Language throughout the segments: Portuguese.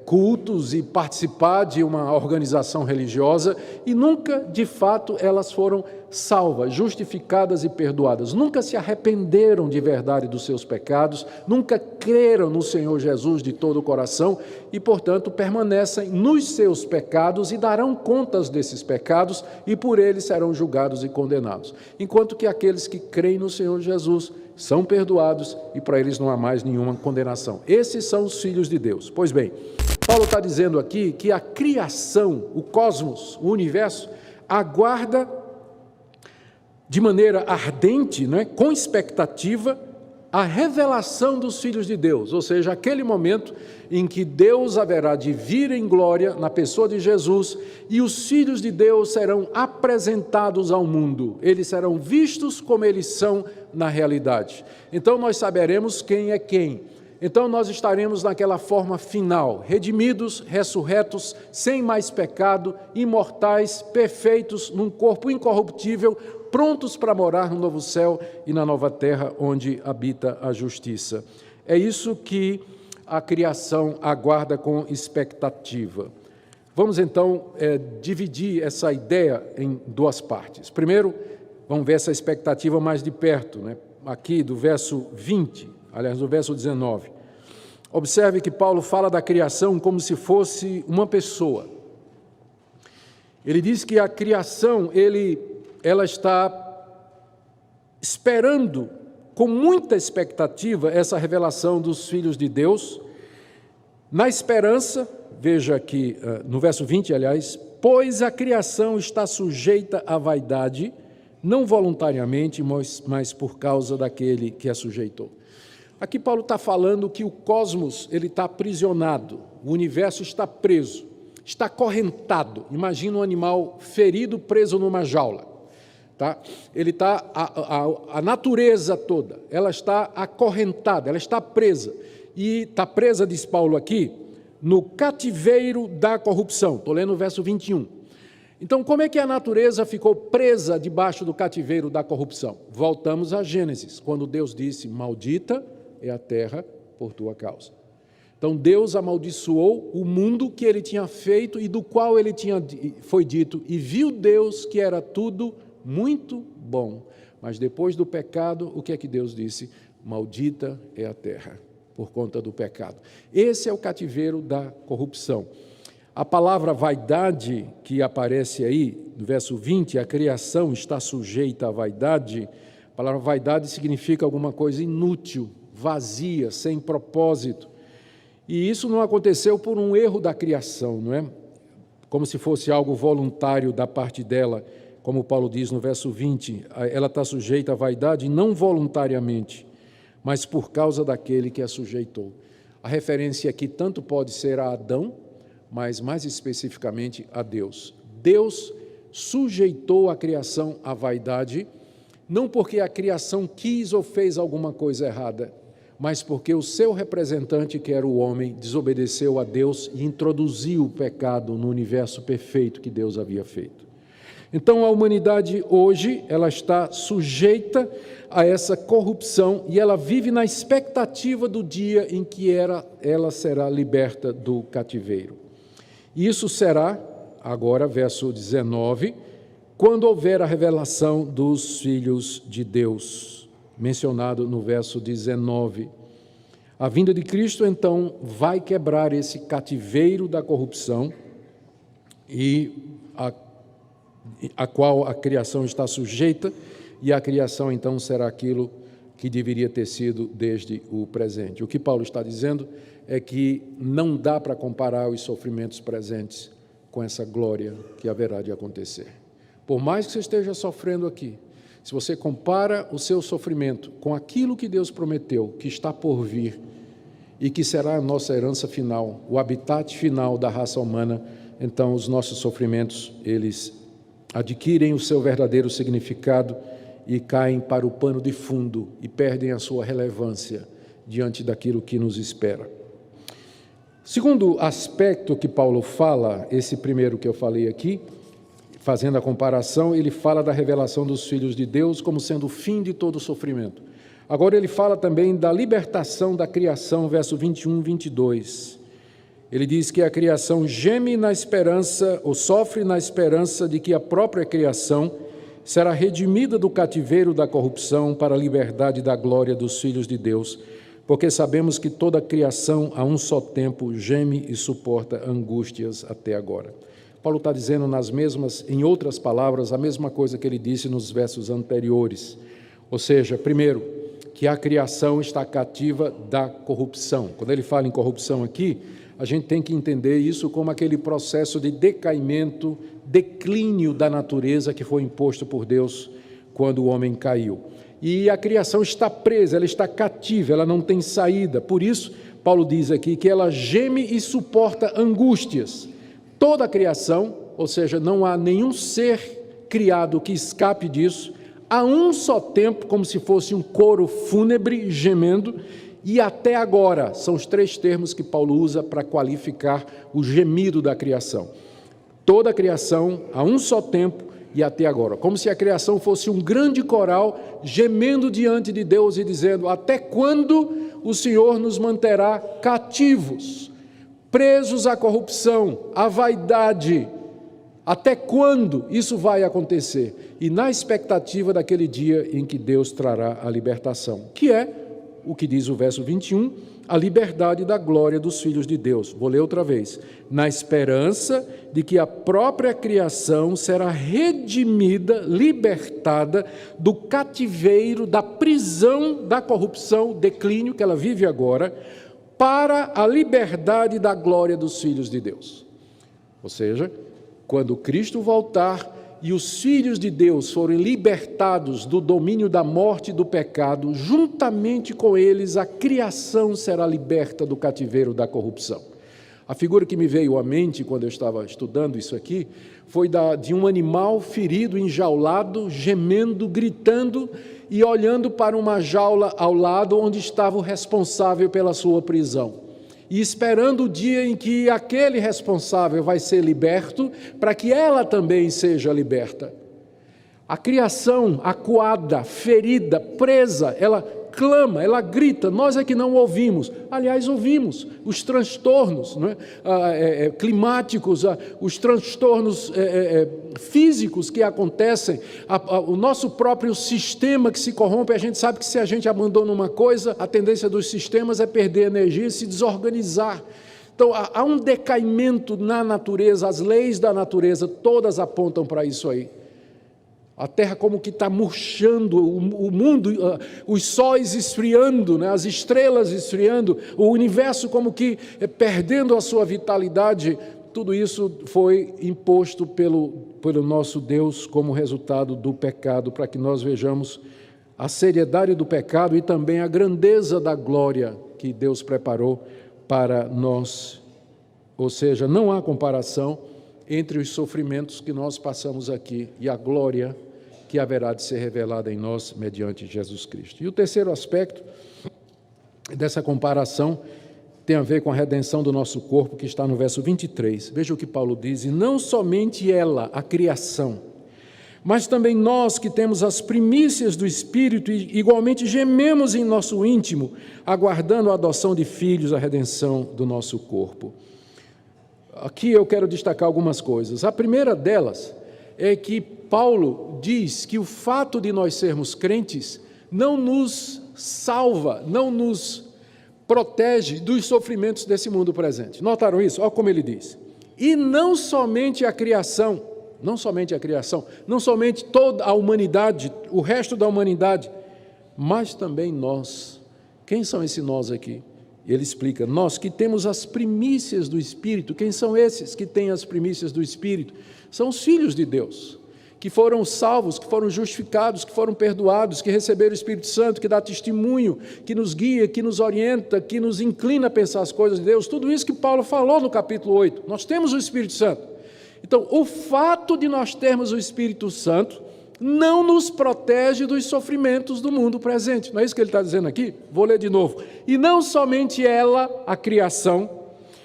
cultos e participar de uma organização religiosa, e nunca, de fato, elas foram salvas, justificadas e perdoadas. Nunca se arrependeram de verdade dos seus pecados, nunca creram no Senhor Jesus de todo o coração e, portanto, permanecem nos seus pecados e darão contas desses pecados e por eles serão julgados e condenados. Enquanto que aqueles que creem no Senhor Jesus são perdoados e para eles não há mais nenhuma condenação. Esses são os filhos de Deus. Pois bem, Paulo está dizendo aqui que a criação, o cosmos, o universo, aguarda de maneira ardente, com expectativa, a revelação dos filhos de Deus, ou seja, aquele momento em que Deus haverá de vir em glória na pessoa de Jesus e os filhos de Deus serão apresentados ao mundo, eles serão vistos como eles são na realidade. Então nós saberemos quem é quem. Então nós estaremos naquela forma final, redimidos, ressurretos, sem mais pecado, imortais, perfeitos, num corpo incorruptível, prontos para morar no novo céu e na nova terra onde habita a justiça. É isso que a criação aguarda com expectativa. Vamos então dividir essa ideia em duas partes. Primeiro, vamos ver essa expectativa mais de perto, aqui do verso 20, aliás, do verso 19. Observe que Paulo fala da criação como se fosse uma pessoa. Ele diz que a criação, ela está esperando com muita expectativa essa revelação dos filhos de Deus, na esperança, veja aqui no verso 20, aliás, pois a criação está sujeita à vaidade, não voluntariamente, mas por causa daquele que a sujeitou. Aqui Paulo está falando que o cosmos ele está aprisionado, o universo está preso, está acorrentado. Imagina um animal ferido preso numa jaula. Tá? Ele está, a natureza toda, ela está acorrentada, ela está presa. E está presa, diz Paulo aqui, no cativeiro da corrupção. Estou lendo o verso 21. Então, como é que a natureza ficou presa debaixo do cativeiro da corrupção? Voltamos a Gênesis, quando Deus disse, maldita é a terra por tua causa. Então, Deus amaldiçoou o mundo que ele tinha feito e do qual foi dito, e viu Deus que era tudo muito bom. Mas depois do pecado, o que é que Deus disse? Maldita é a terra por conta do pecado. Esse é o cativeiro da corrupção. A palavra vaidade que aparece aí, no verso 20, a criação está sujeita à vaidade. A palavra vaidade significa alguma coisa inútil, vazia, sem propósito. E isso não aconteceu por um erro da criação, não é? Como se fosse algo voluntário da parte dela, como Paulo diz no verso 20, ela está sujeita à vaidade não voluntariamente, mas por causa daquele que a sujeitou. A referência aqui tanto pode ser a Adão, mas mais especificamente a Deus. Deus sujeitou a criação à vaidade, não porque a criação quis ou fez alguma coisa errada, mas porque o seu representante, que era o homem, desobedeceu a Deus e introduziu o pecado no universo perfeito que Deus havia feito. Então, a humanidade hoje, ela está sujeita a essa corrupção e ela vive na expectativa do dia em que ela será liberta do cativeiro. Isso será, agora, verso 19, quando houver a revelação dos filhos de Deus, mencionado no verso 19. A vinda de Cristo, então, vai quebrar esse cativeiro da corrupção e a qual a criação está sujeita, e a criação, então, será aquilo que deveria ter sido desde o presente. O que Paulo está dizendo é que não dá para comparar os sofrimentos presentes com essa glória que haverá de acontecer. Por mais que você esteja sofrendo aqui, se você compara o seu sofrimento com aquilo que Deus prometeu, que está por vir, e que será a nossa herança final, o habitat final da raça humana, então os nossos sofrimentos, eles adquirem o seu verdadeiro significado e caem para o pano de fundo e perdem a sua relevância diante daquilo que nos espera. Segundo aspecto que Paulo fala, esse primeiro que eu falei aqui, fazendo a comparação, ele fala da revelação dos filhos de Deus como sendo o fim de todo sofrimento. Agora ele fala também da libertação da criação, verso 21, 22. Ele diz que a criação geme na esperança, ou sofre na esperança de que a própria criação será redimida do cativeiro da corrupção para a liberdade da glória dos filhos de Deus, porque sabemos que toda a criação a um só tempo geme e suporta angústias até agora. Paulo está dizendo em outras palavras, a mesma coisa que ele disse nos versos anteriores. Ou seja, primeiro, que a criação está cativa da corrupção. Quando ele fala em corrupção aqui, a gente tem que entender isso como aquele processo de decaimento, declínio da natureza que foi imposto por Deus quando o homem caiu. E a criação está presa, ela está cativa, ela não tem saída. Por isso, Paulo diz aqui que ela geme e suporta angústias. Toda a criação, ou seja, não há nenhum ser criado que escape disso, a um só tempo, como se fosse um coro fúnebre gemendo, e até agora, são os 3 termos que Paulo usa para qualificar o gemido da criação. Toda a criação, a um só tempo e até agora. Como se a criação fosse um grande coral gemendo diante de Deus e dizendo: até quando o Senhor nos manterá cativos, presos à corrupção, à vaidade? Até quando isso vai acontecer? E na expectativa daquele dia em que Deus trará a libertação, que é o que diz o verso 21, a liberdade da glória dos filhos de Deus. Vou ler outra vez. Na esperança de que a própria criação será redimida, libertada do cativeiro, da prisão, da corrupção, declínio que ela vive agora, para a liberdade da glória dos filhos de Deus. Ou seja, quando Cristo voltar e os filhos de Deus forem libertados do domínio da morte e do pecado, juntamente com eles a criação será liberta do cativeiro da corrupção. A figura que me veio à mente quando eu estava estudando isso aqui foi de um animal ferido, enjaulado, gemendo, gritando e olhando para uma jaula ao lado onde estava o responsável pela sua prisão. E esperando o dia em que aquele responsável vai ser liberto, para que ela também seja liberta. A criação, acuada, ferida, presa, ela clama, ela grita, nós é que não ouvimos. Aliás, ouvimos os transtornos, não é? Climáticos, os transtornos físicos que acontecem, o nosso próprio sistema que se corrompe. A gente sabe que se a gente abandona uma coisa, a tendência dos sistemas é perder energia e se desorganizar. Então, há um decaimento na natureza, as leis da natureza todas apontam para isso aí. A terra como que está murchando, o mundo, os sóis esfriando, né? As estrelas esfriando, o universo como que perdendo a sua vitalidade. Tudo isso foi imposto pelo nosso Deus como resultado do pecado, para que nós vejamos a seriedade do pecado e também a grandeza da glória que Deus preparou para nós. Ou seja, não há comparação entre os sofrimentos que nós passamos aqui e a glória que haverá de ser revelada em nós mediante Jesus Cristo. E o terceiro aspecto dessa comparação tem a ver com a redenção do nosso corpo, que está no verso 23. Veja o que Paulo diz: e não somente ela, a criação, mas também nós que temos as primícias do Espírito e igualmente gememos em nosso íntimo, aguardando a adoção de filhos, a redenção do nosso corpo. Aqui eu quero destacar algumas coisas. A primeira delas é que Paulo diz que o fato de nós sermos crentes não nos salva, não nos protege dos sofrimentos desse mundo presente. Notaram isso? Olha como ele diz. E não somente a criação, não somente toda a humanidade, o resto da humanidade, mas também nós. Quem são esses nós aqui? Ele explica: nós que temos as primícias do Espírito. Quem são esses que têm as primícias do Espírito? São os filhos de Deus, que foram salvos, que foram justificados, que foram perdoados, que receberam o Espírito Santo, que dá testemunho, que nos guia, que nos orienta, que nos inclina a pensar as coisas de Deus. Tudo isso que Paulo falou no capítulo 8. Nós temos o Espírito Santo. Então, o fato de nós termos o Espírito Santo não nos protege dos sofrimentos do mundo presente. Não é isso que ele está dizendo aqui? Vou ler de novo. E não somente ela, a criação,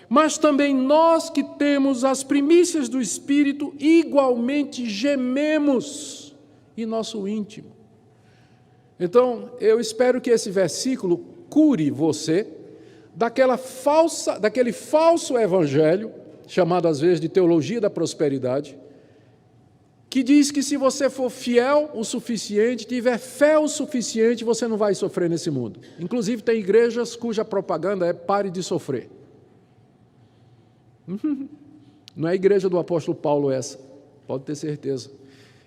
mas também nós que temos as primícias do Espírito, igualmente gememos em nosso íntimo. Então, eu espero que esse versículo cure você daquele falso evangelho, chamado às vezes de teologia da prosperidade, que diz que se você for fiel o suficiente, tiver fé o suficiente, você não vai sofrer nesse mundo. Inclusive tem igrejas cuja propaganda é pare de sofrer. Não é a igreja do apóstolo Paulo essa, pode ter certeza.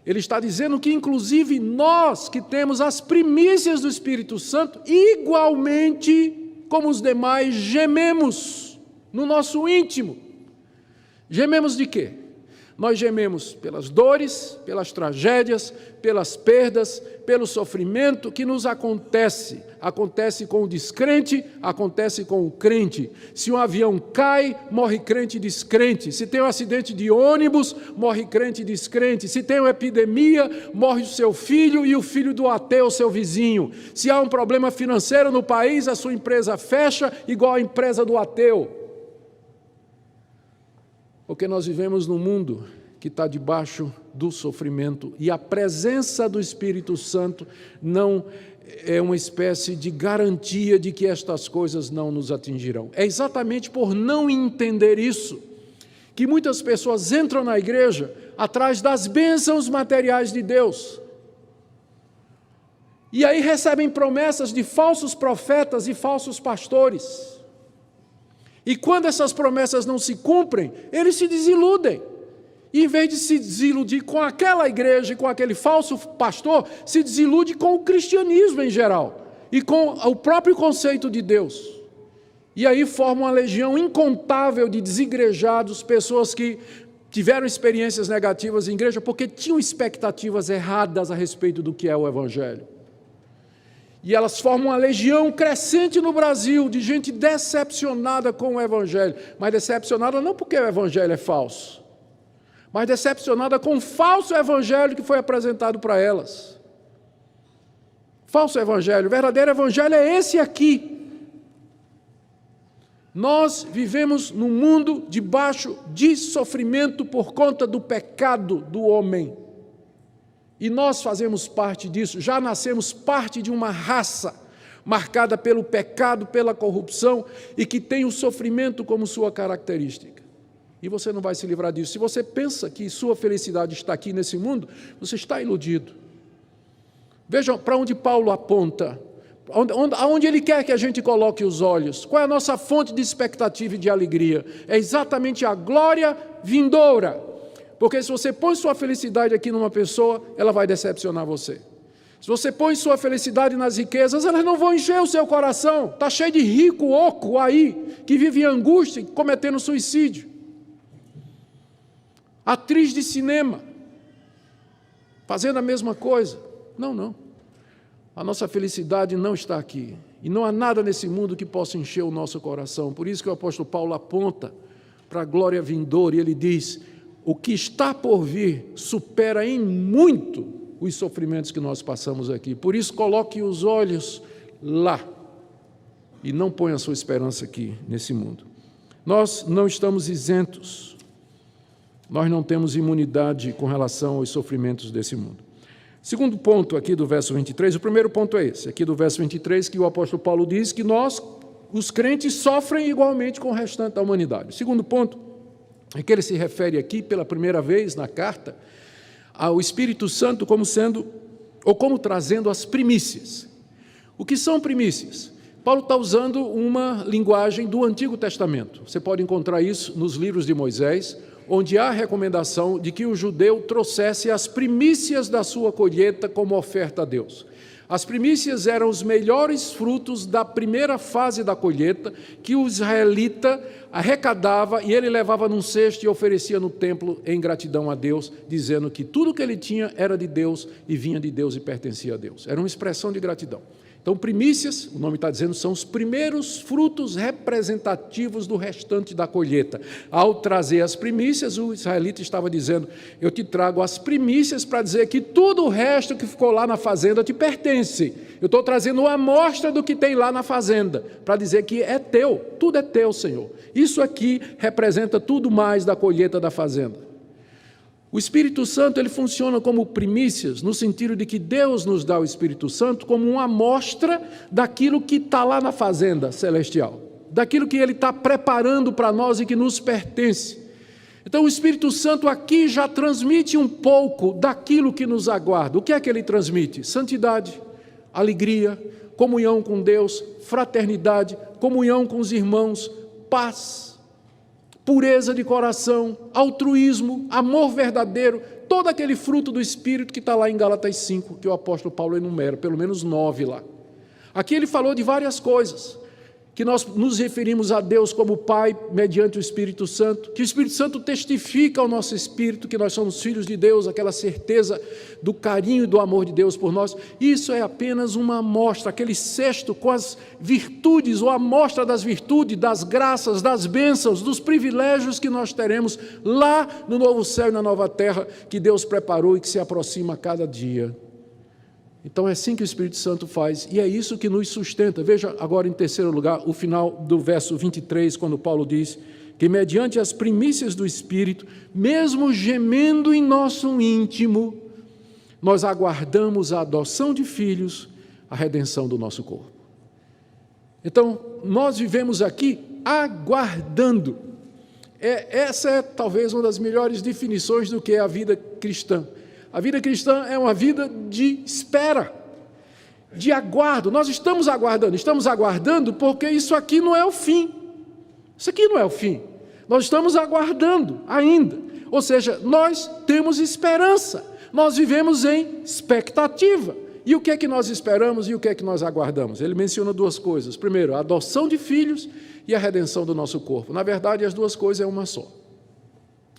Ele está dizendo que inclusive nós que temos as primícias do Espírito Santo, igualmente como os demais, gememos no nosso íntimo. Gememos de quê? Nós gememos pelas dores, pelas tragédias, pelas perdas, pelo sofrimento que nos acontece. Acontece com o descrente, acontece com o crente. Se um avião cai, morre crente e descrente. Se tem um acidente de ônibus, morre crente e descrente. Se tem uma epidemia, morre o seu filho e o filho do ateu, seu vizinho. Se há um problema financeiro no país, a sua empresa fecha, igual a empresa do ateu. Porque nós vivemos num mundo que está debaixo do sofrimento e a presença do Espírito Santo não é uma espécie de garantia de que estas coisas não nos atingirão. É exatamente por não entender isso que muitas pessoas entram na igreja atrás das bênçãos materiais de Deus. E aí recebem promessas de falsos profetas e falsos pastores. E quando essas promessas não se cumprem, eles se desiludem. E em vez de se desiludir com aquela igreja e com aquele falso pastor, se desilude com o cristianismo em geral e com o próprio conceito de Deus. E aí forma uma legião incontável de desigrejados, pessoas que tiveram experiências negativas em igreja porque tinham expectativas erradas a respeito do que é o Evangelho. E elas formam uma legião crescente no Brasil de gente decepcionada com o Evangelho, mas decepcionada não porque o Evangelho é falso, mas decepcionada com o falso evangelho que foi apresentado para elas. Falso evangelho, o verdadeiro evangelho é esse aqui. Nós vivemos num mundo debaixo de sofrimento por conta do pecado do homem. E nós fazemos parte disso, já nascemos parte de uma raça marcada pelo pecado, pela corrupção e que tem o sofrimento como sua característica. E você não vai se livrar disso. Se você pensa que sua felicidade está aqui nesse mundo, você está iludido. Vejam para onde Paulo aponta, aonde ele quer que a gente coloque os olhos. Qual é a nossa fonte de expectativa e de alegria? É exatamente a glória vindoura. Porque se você põe sua felicidade aqui numa pessoa, ela vai decepcionar você. Se você põe sua felicidade nas riquezas, elas não vão encher o seu coração. Está cheio de rico oco aí, que vive em angústia, cometendo suicídio. Atriz de cinema, fazendo a mesma coisa. Não. A nossa felicidade não está aqui. E não há nada nesse mundo que possa encher o nosso coração. Por isso que o apóstolo Paulo aponta para a glória vindoura e ele diz: o que está por vir supera em muito os sofrimentos que nós passamos aqui. Por isso, coloque os olhos lá e não ponha a sua esperança aqui, nesse mundo. Nós não estamos isentos. Nós não temos imunidade com relação aos sofrimentos desse mundo. Segundo ponto aqui do verso 23, o primeiro ponto é esse, aqui do verso 23, que o apóstolo Paulo diz que nós, os crentes, sofrem igualmente com o restante da humanidade. O segundo ponto é que ele se refere aqui, pela primeira vez na carta, ao Espírito Santo como sendo, ou como trazendo as primícias. O que são primícias? Paulo está usando uma linguagem do Antigo Testamento. Você pode encontrar isso nos livros de Moisés, onde há a recomendação de que o judeu trouxesse as primícias da sua colheita como oferta a Deus. As primícias eram os melhores frutos da primeira fase da colheita, que o israelita arrecadava e ele levava num cesto e oferecia no templo em gratidão a Deus, dizendo que tudo que ele tinha era de Deus e vinha de Deus e pertencia a Deus. Era uma expressão de gratidão. Então, primícias, o nome está dizendo, são os primeiros frutos representativos do restante da colheita. Ao trazer as primícias, o israelita estava dizendo: eu te trago as primícias para dizer que tudo o resto que ficou lá na fazenda te pertence. Eu estou trazendo uma amostra do que tem lá na fazenda, para dizer que é teu, tudo é teu, Senhor. Isso aqui representa tudo mais da colheita da fazenda. O Espírito Santo, ele funciona como primícias, no sentido de que Deus nos dá o Espírito Santo como uma amostra daquilo que está lá na fazenda celestial. daquilo que Ele está preparando para nós e que nos pertence. Então o Espírito Santo aqui já transmite um pouco daquilo que nos aguarda. O que é que Ele transmite? Santidade, alegria, comunhão com Deus, fraternidade, comunhão com os irmãos, paz, pureza de coração, altruísmo, amor verdadeiro, todo aquele fruto do Espírito que está lá em Gálatas 5, que o apóstolo Paulo enumera, pelo menos 9 lá. Aqui ele falou de várias coisas, que nós nos referimos a Deus como Pai, mediante o Espírito Santo, que o Espírito Santo testifica ao nosso espírito que nós somos filhos de Deus, aquela certeza do carinho e do amor de Deus por nós. Isso é apenas uma amostra, aquele cesto com as virtudes, ou a amostra das virtudes, das graças, das bênçãos, dos privilégios que nós teremos lá no novo céu e na nova terra, que Deus preparou e que se aproxima a cada dia. Então é assim que o Espírito Santo faz, e é isso que nos sustenta. Veja agora em terceiro lugar, o final do verso 23, quando Paulo diz que mediante as primícias do Espírito, mesmo gemendo em nosso íntimo, nós aguardamos a adoção de filhos, a redenção do nosso corpo. Então, nós vivemos aqui aguardando. Essa é talvez uma das melhores definições do que é a vida cristã. A vida cristã é uma vida de espera, de aguardo. Nós estamos aguardando porque isso aqui não é o fim. Isso aqui não é o fim. Nós estamos aguardando ainda. Ou seja, nós temos esperança. Nós vivemos em expectativa. E o que é que nós esperamos e o que é que nós aguardamos? Ele menciona duas coisas. Primeiro, a adoção de filhos e a redenção do nosso corpo. Na verdade, as duas coisas é uma só.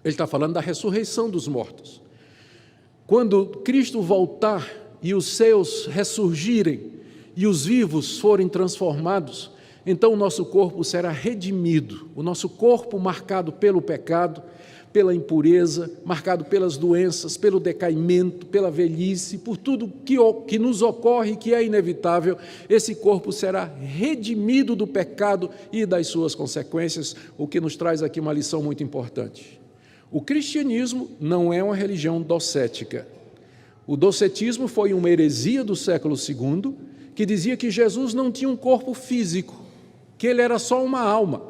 Ele está falando da ressurreição dos mortos. Quando Cristo voltar e os seus ressurgirem e os vivos forem transformados, então o nosso corpo será redimido, o nosso corpo marcado pelo pecado, pela impureza, marcado pelas doenças, pelo decaimento, pela velhice, por tudo que nos ocorre, que é inevitável, esse corpo será redimido do pecado e das suas consequências, o que nos traz aqui uma lição muito importante. O cristianismo não é uma religião docética. O docetismo foi uma heresia do século II, que dizia que Jesus não tinha um corpo físico, que ele era só uma alma.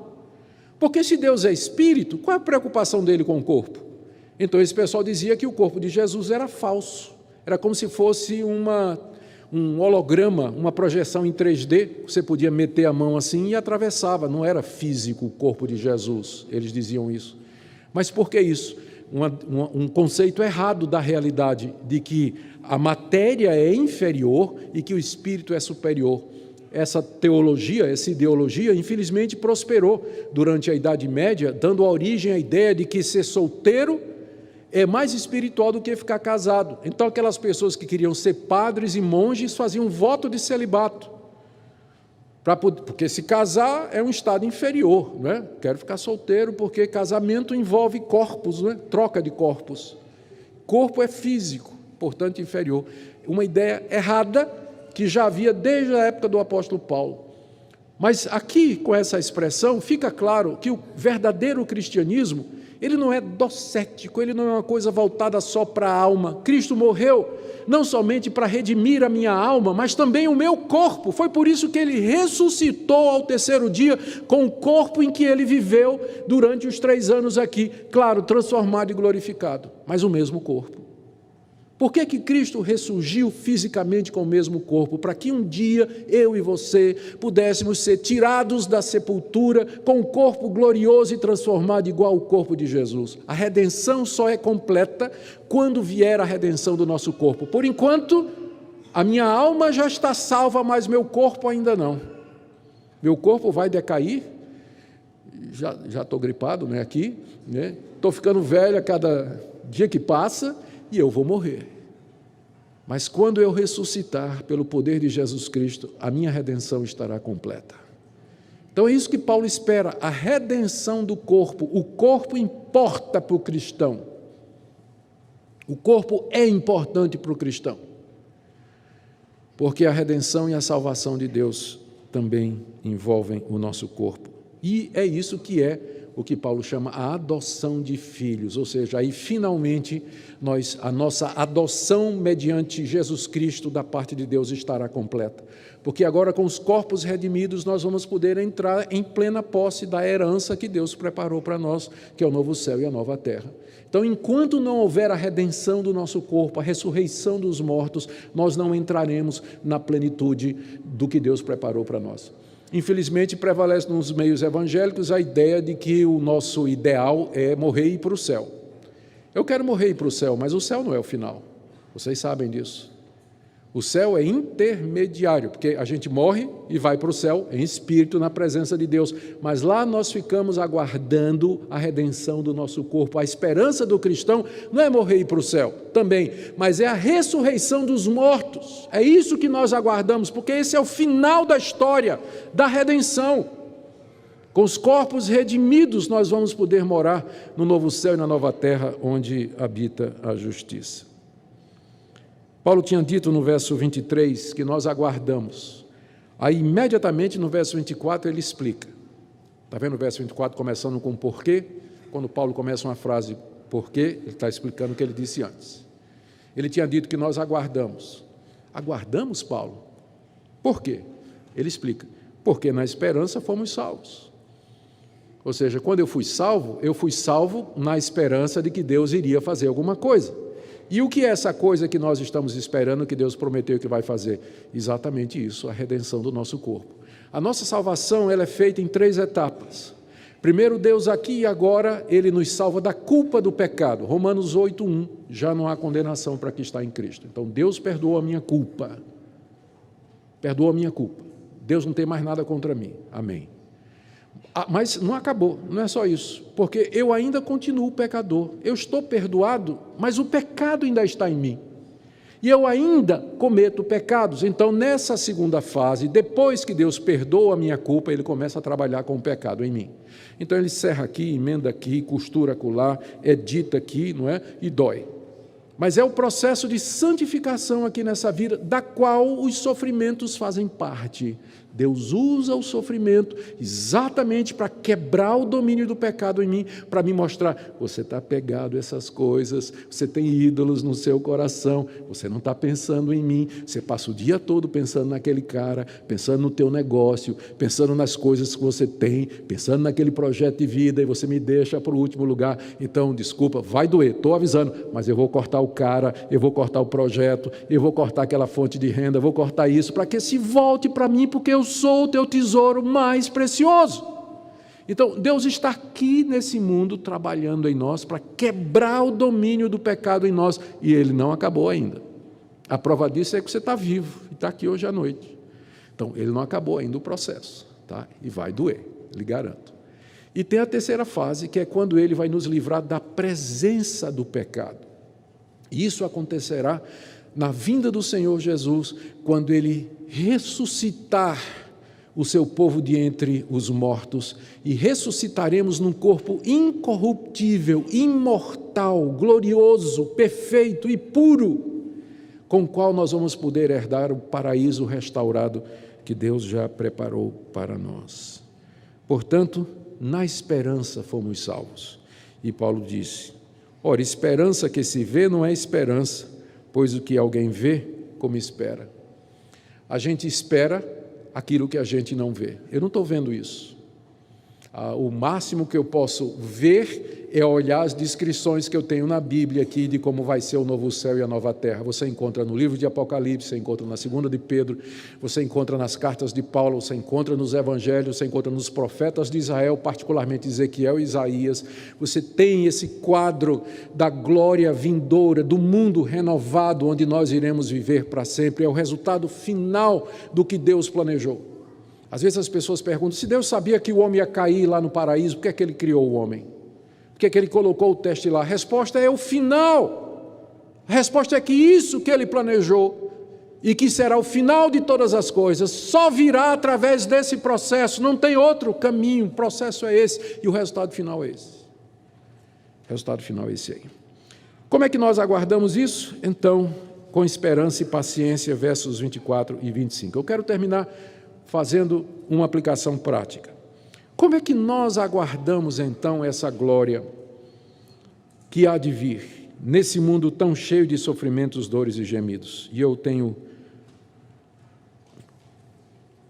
Porque se Deus é espírito, qual é a preocupação dele com o corpo? Então esse pessoal dizia que o corpo de Jesus era falso, era como se fosse um holograma, uma projeção em 3D, você podia meter a mão assim e atravessava, não era físico o corpo de Jesus, eles diziam isso. Mas por que isso? Um conceito errado da realidade, de que a matéria é inferior e que o espírito é superior. Essa teologia, essa ideologia, infelizmente prosperou durante a Idade Média, dando origem à ideia de que ser solteiro é mais espiritual do que ficar casado. Então aquelas pessoas que queriam ser padres e monges faziam um voto de celibato. Porque se casar é um estado inferior, né? Quero ficar solteiro porque casamento envolve corpos, né? Troca de corpos. Corpo é físico, portanto inferior. Uma ideia errada que já havia desde a época do apóstolo Paulo. Mas aqui, com essa expressão, fica claro que o verdadeiro cristianismo, ele não é docético, ele não é uma coisa voltada só para a alma. Cristo morreu não somente para redimir a minha alma, mas também o meu corpo. Foi por isso que ele ressuscitou ao terceiro dia com o corpo em que ele viveu durante os 3 anos aqui. Claro, transformado e glorificado, mas o mesmo corpo. Por que Cristo ressurgiu fisicamente com o mesmo corpo? Para que um dia eu e você pudéssemos ser tirados da sepultura com um corpo glorioso e transformado igual ao corpo de Jesus. A redenção só é completa quando vier a redenção do nosso corpo. Por enquanto, a minha alma já está salva, mas meu corpo ainda não. Meu corpo vai decair. Já estou gripado, né, aqui, né? Estou ficando velho a cada dia que passa. E eu vou morrer. Mas quando eu ressuscitar pelo poder de Jesus Cristo, a minha redenção estará completa. Então é isso que Paulo espera, a redenção do corpo. O corpo importa para o cristão. O corpo é importante para o cristão. Porque a redenção e a salvação de Deus também envolvem o nosso corpo. E é isso que é o que Paulo chama a adoção de filhos, ou seja, aí finalmente a nossa adoção mediante Jesus Cristo da parte de Deus estará completa. Porque agora com os corpos redimidos nós vamos poder entrar em plena posse da herança que Deus preparou para nós, que é o novo céu e a nova terra. Então, enquanto não houver a redenção do nosso corpo, a ressurreição dos mortos, nós não entraremos na plenitude do que Deus preparou para nós. Infelizmente, prevalece nos meios evangélicos a ideia de que o nosso ideal é morrer e ir para o céu. Eu quero morrer e ir para o céu, mas o céu não é o final. Vocês sabem disso. O céu é intermediário, porque a gente morre e vai para o céu em espírito, na presença de Deus. Mas lá nós ficamos aguardando a redenção do nosso corpo. A esperança do cristão não é morrer e ir para o céu também, mas é a ressurreição dos mortos. É isso que nós aguardamos, porque esse é o final da história da redenção. Com os corpos redimidos nós vamos poder morar no novo céu e na nova terra, onde habita a justiça. Paulo tinha dito no verso 23 que nós aguardamos. Aí, imediatamente, no verso 24, ele explica. Está vendo o verso 24 começando com porquê? Quando Paulo começa uma frase porquê, ele está explicando o que ele disse antes. Ele tinha dito que nós aguardamos. Aguardamos, Paulo? Por quê? Ele explica. Porque na esperança fomos salvos. Ou seja, quando eu fui salvo na esperança de que Deus iria fazer alguma coisa. E o que é essa coisa que nós estamos esperando, que Deus prometeu que vai fazer? Exatamente isso, a redenção do nosso corpo. A nossa salvação ela é feita em 3 etapas. Primeiro, Deus aqui e agora, Ele nos salva da culpa do pecado. Romanos 8:1, já não há condenação para quem está em Cristo. Então, Deus perdoou a minha culpa. Perdoou a minha culpa. Deus não tem mais nada contra mim. Amém. Mas não acabou, não é só isso, porque eu ainda continuo pecador, eu estou perdoado, mas o pecado ainda está em mim, e eu ainda cometo pecados. Então, nessa segunda fase, depois que Deus perdoa a minha culpa, Ele começa a trabalhar com o pecado em mim. Então, Ele serra aqui, emenda aqui, costura acolá, edita aqui, não é? E dói. Mas é o processo de santificação aqui nessa vida, da qual os sofrimentos fazem parte. Deus usa o sofrimento exatamente para quebrar o domínio do pecado em mim, para me mostrar, você está apegado a essas coisas, você tem ídolos no seu coração, você não está pensando em mim, você passa o dia todo pensando naquele cara, pensando no teu negócio, pensando nas coisas que você tem, pensando naquele projeto de vida, e você me deixa para o último lugar. Então, desculpa, vai doer, estou avisando, mas eu vou cortar o cara, eu vou cortar o projeto, eu vou cortar aquela fonte de renda, eu vou cortar isso, para que se volte para mim, porque eu sou o teu tesouro mais precioso. Então, Deus está aqui nesse mundo trabalhando em nós para quebrar o domínio do pecado em nós, e Ele não acabou ainda. A prova disso é que você está vivo e está aqui hoje à noite. Então, Ele não acabou ainda o processo, tá? E vai doer, lhe garanto. E tem a terceira fase, que é quando Ele vai nos livrar da presença do pecado. E isso acontecerá na vinda do Senhor Jesus, quando Ele ressuscitar o seu povo de entre os mortos, e ressuscitaremos num corpo incorruptível, imortal, glorioso, perfeito e puro, com o qual nós vamos poder herdar o paraíso restaurado que Deus já preparou para nós. Portanto, na esperança fomos salvos. E Paulo disse, ora, esperança que se vê não é esperança, pois o que alguém vê, como espera. A gente espera aquilo que a gente não vê. Eu não estou vendo isso. O máximo que eu posso ver é olhar as descrições que eu tenho na Bíblia aqui de como vai ser o novo céu e a nova terra. Você encontra no livro de Apocalipse, você encontra na 2ª de Pedro, você encontra nas cartas de Paulo, você encontra nos evangelhos, você encontra nos profetas de Israel, particularmente Ezequiel e Isaías. Você tem esse quadro da glória vindoura, do mundo renovado, onde nós iremos viver para sempre. É o resultado final do que Deus planejou. Às vezes as pessoas perguntam, se Deus sabia que o homem ia cair lá no paraíso, por que é que Ele criou o homem? Por que é que Ele colocou o teste lá? A resposta é o final. A resposta é que isso que Ele planejou, e que será o final de todas as coisas, só virá através desse processo, não tem outro caminho, o processo é esse, e o resultado final é esse. O resultado final é esse aí. Como é que nós aguardamos isso? Então, com esperança e paciência, versos 24 e 25. Eu quero terminar fazendo uma aplicação prática. Como é que nós aguardamos, então, essa glória que há de vir, nesse mundo tão cheio de sofrimentos, dores e gemidos? E eu tenho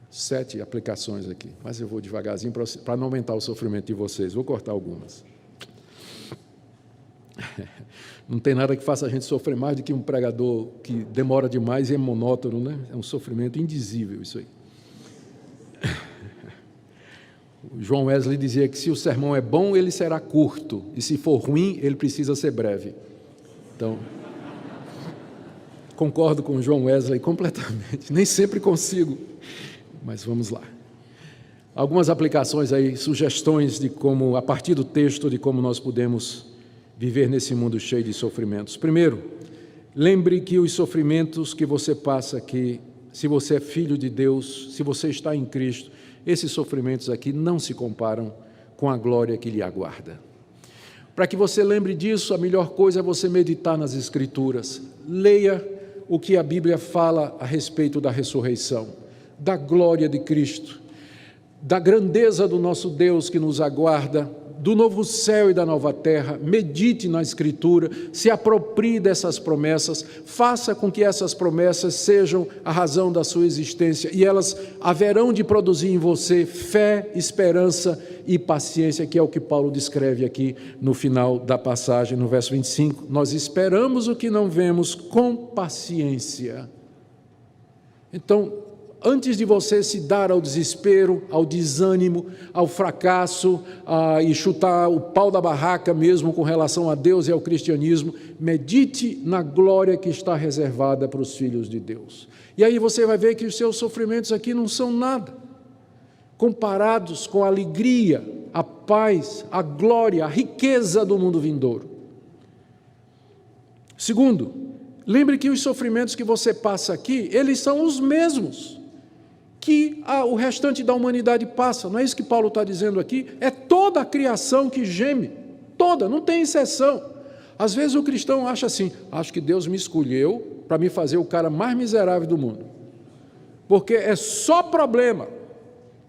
7 aplicações aqui, mas eu vou devagarzinho para não aumentar o sofrimento de vocês. Vou cortar algumas. Não tem nada que faça a gente sofrer mais do que um pregador que demora demais e é monótono, né? É um sofrimento indizível isso aí. O João Wesley dizia que se o sermão é bom, ele será curto, e se for ruim, ele precisa ser breve. Então, concordo com o João Wesley completamente. Nem sempre consigo, mas vamos lá. Algumas aplicações aí, sugestões de como, a partir do texto, de como nós podemos viver nesse mundo cheio de sofrimentos. Primeiro, lembre que os sofrimentos que você passa aqui, se você é filho de Deus, se você está em Cristo, esses sofrimentos aqui não se comparam com a glória que lhe aguarda. Para que você lembre disso, a melhor coisa é você meditar nas Escrituras. Leia o que a Bíblia fala a respeito da ressurreição, da glória de Cristo, da grandeza do nosso Deus que nos aguarda, do novo céu e da nova terra. Medite na Escritura, se aproprie dessas promessas, faça com que essas promessas sejam a razão da sua existência, e elas haverão de produzir em você fé, esperança e paciência, que é o que Paulo descreve aqui no final da passagem, no verso 25. Nós esperamos o que não vemos com paciência. Então, antes de você se dar ao desespero, ao desânimo, ao fracasso, e chutar o pau da barraca mesmo com relação a Deus e ao cristianismo, medite na glória que está reservada para os filhos de Deus. E aí você vai ver que os seus sofrimentos aqui não são nada, comparados com a alegria, a paz, a glória, a riqueza do mundo vindouro. Segundo, lembre que os sofrimentos que você passa aqui, eles são os mesmos que o restante da humanidade passa. Não é isso que Paulo está dizendo aqui? É toda a criação que geme, toda, não tem exceção. Às vezes o cristão acha assim, acho que Deus me escolheu para me fazer o cara mais miserável do mundo, porque é só problema,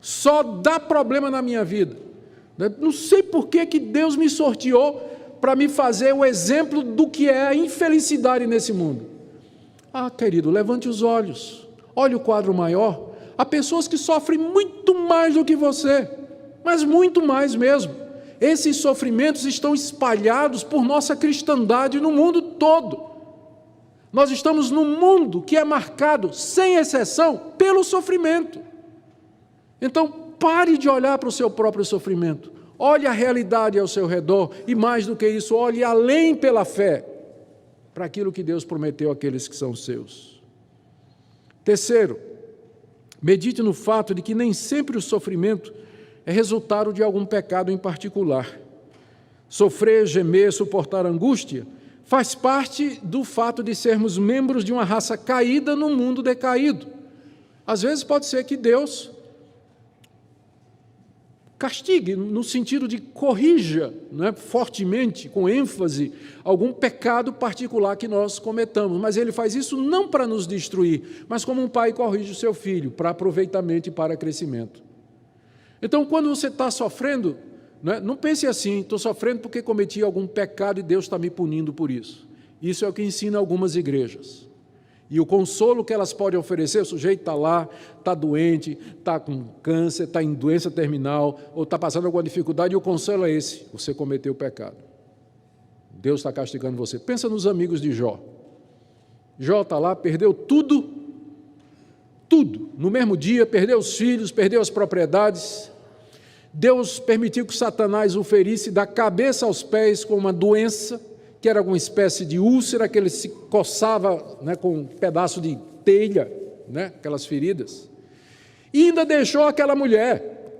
só dá problema na minha vida. Não sei por que Deus me sorteou para me fazer o exemplo do que é a infelicidade nesse mundo. Querido, levante os olhos, olhe o quadro maior. Há pessoas que sofrem muito mais do que você, mas muito mais mesmo. Esses sofrimentos estão espalhados por nossa cristandade no mundo todo. Nós estamos num mundo que é marcado, sem exceção, pelo sofrimento. Então, pare de olhar para o seu próprio sofrimento. Olhe a realidade ao seu redor e, mais do que isso, olhe além pela fé para aquilo que Deus prometeu àqueles que são seus. Terceiro, medite no fato de que nem sempre o sofrimento é resultado de algum pecado em particular. Sofrer, gemer, suportar angústia faz parte do fato de sermos membros de uma raça caída no mundo decaído. Às vezes pode ser que Deus castigue, no sentido de corrija, fortemente, com ênfase, algum pecado particular que nós cometamos. Mas Ele faz isso não para nos destruir, mas como um pai corrige o seu filho, para aproveitamento e para crescimento. Então, quando você está sofrendo, não pense assim, estou sofrendo porque cometi algum pecado e Deus está me punindo por isso. Isso é o que ensina algumas igrejas. E o consolo que elas podem oferecer, o sujeito está lá, está doente, está com câncer, está em doença terminal, ou está passando alguma dificuldade, e o consolo é esse: você cometeu o pecado. Deus está castigando você. Pensa nos amigos de Jó. Jó está lá, perdeu tudo, no mesmo dia, perdeu os filhos, perdeu as propriedades. Deus permitiu que Satanás o ferisse da cabeça aos pés com uma doença, que era uma espécie de úlcera, que ele se coçava com um pedaço de telha, aquelas feridas. E ainda deixou aquela mulher,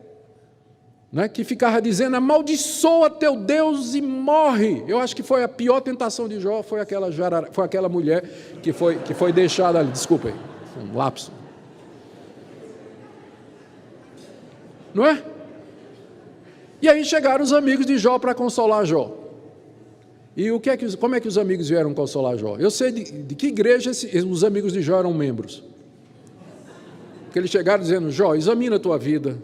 que ficava dizendo: amaldiçoa teu Deus e morre. Eu acho que foi a pior tentação de Jó, foi aquela mulher que foi deixada ali. Desculpa aí, um lapso. Não é? E aí chegaram os amigos de Jó para consolar Jó. E como é que os amigos vieram consolar Jó? Eu sei de que igreja os amigos de Jó eram membros. Porque eles chegaram dizendo: Jó, examina a tua vida,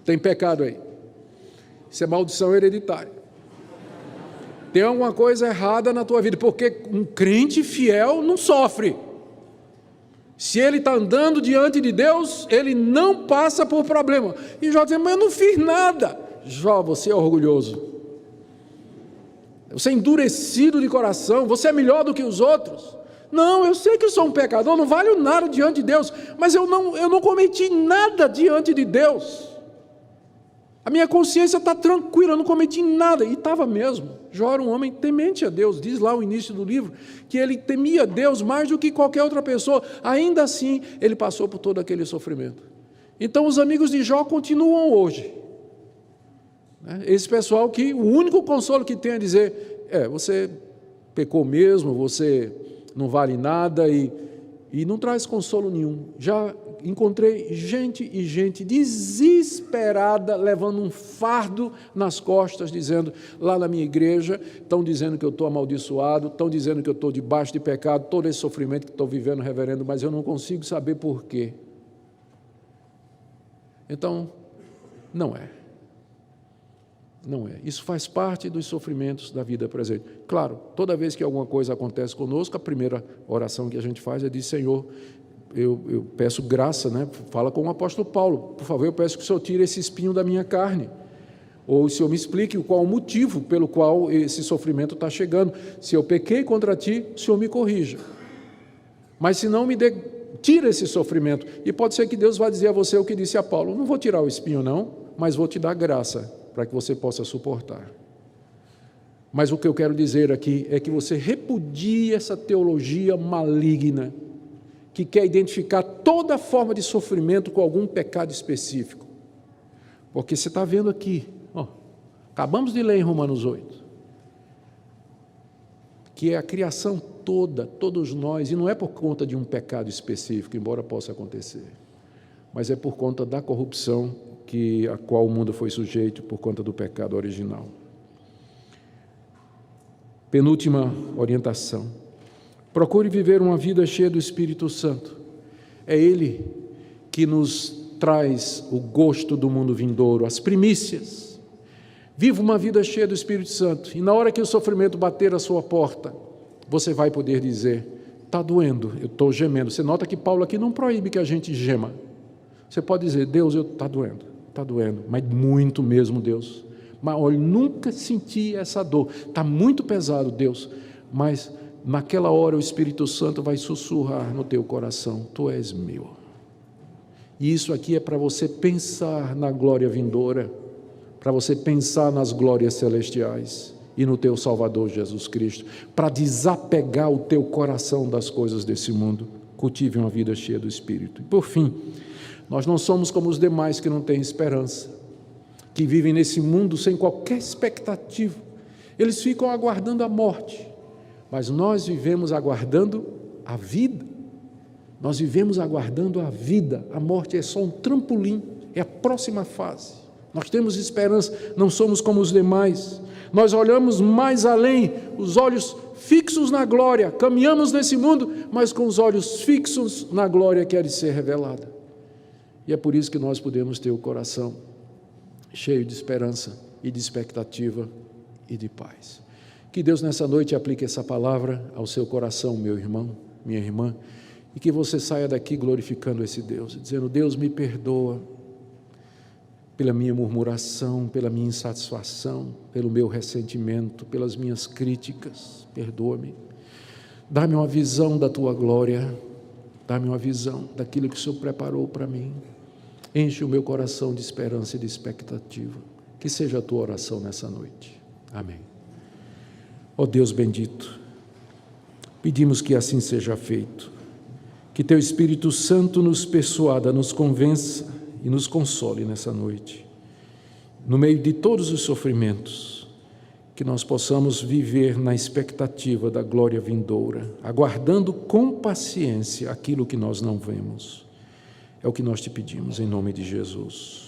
Tem pecado aí. Isso é maldição hereditária. Tem alguma coisa errada na tua vida, porque um crente fiel não sofre. Se ele está andando diante de Deus, ele não passa por problema. E Jó diz, mas eu não fiz nada. Jó, você é orgulhoso. Você é endurecido de coração, você é melhor do que os outros. Não, eu sei que eu sou um pecador, não valho nada diante de Deus, mas eu não cometi nada diante de Deus. A minha consciência está tranquila, eu não cometi nada. E estava mesmo. Jó era um homem temente a Deus. Diz lá o início do livro que ele temia a Deus mais do que qualquer outra pessoa. Ainda assim, ele passou por todo aquele sofrimento. Então, os amigos de Jó continuam hoje. Esse pessoal que o único consolo que tem é dizer, você pecou mesmo, você não vale nada e não traz consolo nenhum. Já encontrei gente e gente desesperada, levando um fardo nas costas, dizendo, lá na minha igreja, estão dizendo que eu estou amaldiçoado, estão dizendo que eu estou debaixo de pecado, todo esse sofrimento que estou vivendo, reverendo, mas eu não consigo saber por quê. Então, não é. Não é. Isso faz parte dos sofrimentos da vida presente. Claro, toda vez que alguma coisa acontece conosco, a primeira oração que a gente faz é de Senhor, eu peço graça, Fala com o apóstolo Paulo, por favor, eu peço que o Senhor tire esse espinho da minha carne. Ou o Senhor me explique qual o motivo pelo qual esse sofrimento está chegando. Se eu pequei contra ti, o Senhor me corrija. Mas se não, tira esse sofrimento. E pode ser que Deus vá dizer a você o que disse a Paulo, não vou tirar o espinho não, mas vou te dar graça, para que você possa suportar. Mas o que eu quero dizer aqui é que você repudie essa teologia maligna, que quer identificar toda forma de sofrimento com algum pecado específico. Porque você está vendo aqui, acabamos de ler em Romanos 8, que é a criação toda, todos nós, e não é por conta de um pecado específico, embora possa acontecer, mas é por conta da corrupção a qual o mundo foi sujeito por conta do pecado original. Penúltima orientação. Procure viver uma vida cheia do Espírito Santo. É Ele que nos traz o gosto do mundo vindouro, as primícias. Viva uma vida cheia do Espírito Santo, e na hora que o sofrimento bater a sua porta, você vai poder dizer, está doendo, eu estou gemendo. Você nota que Paulo aqui não proíbe que a gente gema. Você pode dizer, Deus, está doendo, mas muito mesmo, Deus. Mas olha, nunca senti essa dor, está muito pesado, Deus, mas naquela hora o Espírito Santo vai sussurrar no teu coração, tu és meu. E isso aqui é para você pensar na glória vindoura, para você pensar nas glórias celestiais e no teu Salvador Jesus Cristo, para desapegar o teu coração das coisas desse mundo. Cultive uma vida cheia do Espírito. E por fim, nós não somos como os demais que não têm esperança, que vivem nesse mundo sem qualquer expectativa. Eles ficam aguardando a morte, mas nós vivemos aguardando a vida. Nós vivemos aguardando a vida. A morte é só um trampolim, é a próxima fase. Nós temos esperança, não somos como os demais. Nós olhamos mais além, os olhos fixos na glória. Caminhamos nesse mundo, mas com os olhos fixos na glória que há de ser revelada. E é por isso que nós podemos ter o coração cheio de esperança e de expectativa e de paz. Que Deus nessa noite aplique essa palavra ao seu coração, meu irmão, minha irmã, e que você saia daqui glorificando esse Deus, dizendo, Deus me perdoa pela minha murmuração, pela minha insatisfação, pelo meu ressentimento, pelas minhas críticas, perdoa-me. Dá-me uma visão da tua glória, dá-me uma visão daquilo que o Senhor preparou para mim. Enche o meu coração de esperança e de expectativa. Que seja a tua oração nessa noite. Amém. Ó Deus bendito, pedimos que assim seja feito. Que teu Espírito Santo nos persuada, nos convença e nos console nessa noite. No meio de todos os sofrimentos, que nós possamos viver na expectativa da glória vindoura, aguardando com paciência aquilo que nós não vemos. É o que nós te pedimos, em nome de Jesus.